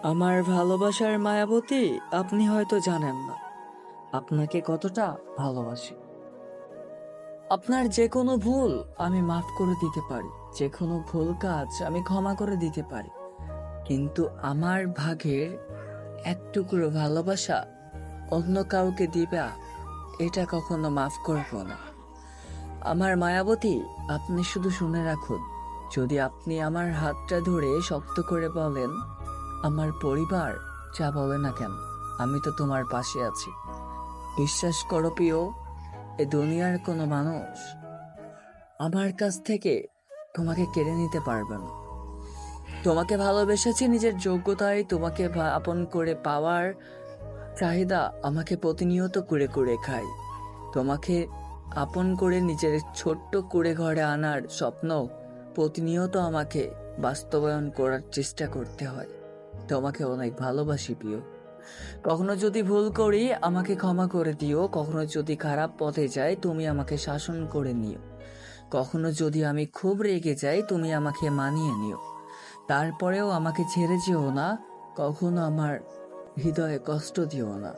আমার ভালোবাসার মায়াবতী আপনি হয়তো জানেন না আপনাকে কতটা ভালোবাসি। আপনার যে কোনো ভুল আমি মাফ করে দিতে পারি, যে কোনো ভুল কাজ আমি ক্ষমা করে দিতে পারি, কিন্তু আমার ভাগের এক টুকরো ভালোবাসা অন্য কাউকে দিবা এটা কখনো মাফ করব না। আমার মায়াবতী, আপনি শুধু শুনে রাখুন, যদি আপনি আমার হাতটা ধরে শক্ত করে বলেন, আমার পরিবার যা বলে না কেন আমি তো তোমার পাশে আছি। বিশ্বাস করো প্রিয়, এ দুনিয়ার কোনো মানুষ আমার কাছ থেকে তোমাকে কেড়ে নিতে পারবে না। তোমাকে ভালোবেসেছি নিজের যোগ্যতায়, তোমাকে আপন করে পাওয়ার চাহিদা আমাকে প্রতিনিয়ত কুড়ে কুড়ে খায়। তোমাকে আপন করে নিজের ছোট্ট কুড়ে ঘরে আনার স্বপ্ন প্রতিনিয়ত আমাকে বাস্তবায়ন করার চেষ্টা করতে হয়। তোমাকে অনেক ভালোবাসি প্রিয়। কখনো যদি ভুল করি আমাকে ক্ষমা করে দিও, কখনো যদি খারাপ পথে যাই তুমি আমাকে শাসন করে নিও, কখনো যদি আমি খুব রেগে যাই তুমি আমাকে মানিয়ে নিও। তারপরেও আমাকে ছেড়ে যেও না, কখনো আমার হৃদয়ে কষ্ট দিও না।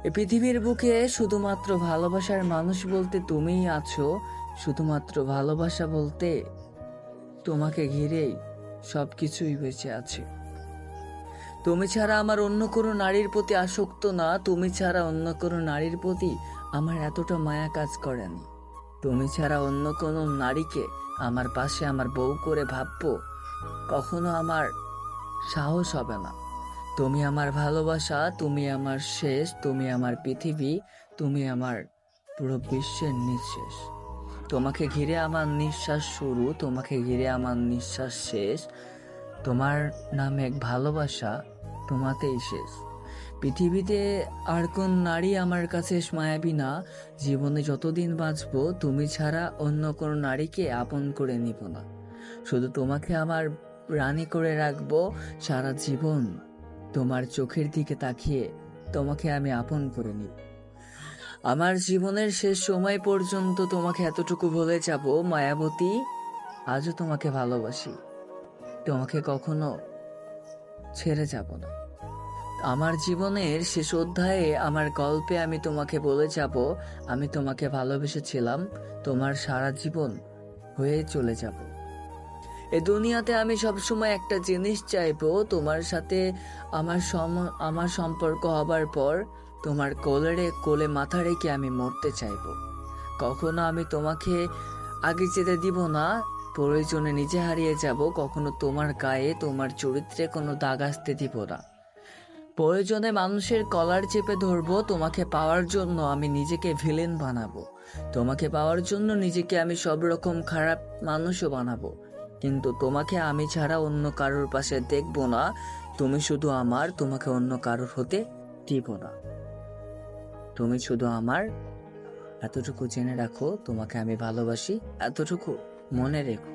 এ পৃথিবীর বুকে শুধুমাত্র ভালোবাসার মানুষ বলতে তুমিই আছো, শুধুমাত্র ভালোবাসা বলতে তোমাকে ঘিরেই সবকিছুই বেঁচে আছে। তুমি ছাড়া আমার অন্য কোনো নারীর প্রতি আসক্ত না, তুমি ছাড়া অন্য কোনো নারীর প্রতি আমার এতটা মায়া কাজ করেনি। তুমি ছাড়া অন্য কোনো নারীকে আমার পাশে আমার বউ করে ভাববো কখনো আমার সাহস হবে না। তুমি আমার ভালোবাসা, তুমি আমার শেষ, তুমি আমার পৃথিবী, তুমি আমার পুরো বিশ্বের নিঃশেষ। তোমাকে ঘিরে আমার নিঃশ্বাস শুরু, তোমাকে ঘিরে আমার নিঃশ্বাস শেষ। তোমার নামে এক ভালোবাসা, তোমাতেই শেষ। পৃথিবীতে আর কোন নারী আমার কাছে মায়াবী না। জীবনে যতদিন বাঁচবো তুমি ছাড়া অন্য কোনো নারীকে আপন করে নিব না। শুধু তোমাকে আমার রানী করে রাখবো সারা জীবন। তোমার চোখের দিকে তাকিয়ে তোমাকে আমি আপন করে নিব। আমার জীবনের শেষ সময় পর্যন্ত তোমাকে এতটুকু বলে যাব, মায়াবতী, আজও তোমাকে ভালোবাসি, তোমাকে কখনো ছেড়ে যাব না। আমার জীবনের শেষ অধ্যায়ে আমার গল্পে আমি তোমাকে বলে যাব, আমি তোমাকে ভালোবেসেছিলাম, তোমার সারা জীবন হয়ে চলে যাব। এ দুনিয়াতে আমি সবসময় একটা জিনিস চাইবো, তোমার সাথে আমার সম্পর্ক হবার পর তোমার কোলে মাথা রেখে আমি মরতে চাইবো। কখনো আমি তোমাকে আগে যেতে দিব না, প্রয়োজনে নিজে হারিয়ে যাব। কখনো তোমার গায়ে তোমার চরিত্রে কোনো দাগ আসতে দিব না। প্রয়োজনে মানুষের কলার চেপে ধরবো, তোমাকে পাওয়ার জন্য আমি নিজেকে ভিলেন বানাবো। তোমাকে পাওয়ার জন্য নিজেকে আমি সব রকম খারাপ মানুষও বানাবো, কিন্তু তোমাকে আমি ছাড়া অন্য কারোর পাশে দেখবো না। তুমি শুধু আমার, তোমাকে অন্য কারোর হতে দিব না। তুমি শুধু আমার, এতটুকু জেনে রাখো, তোমাকে আমি ভালোবাসি, এতটুকু মনে রেখো।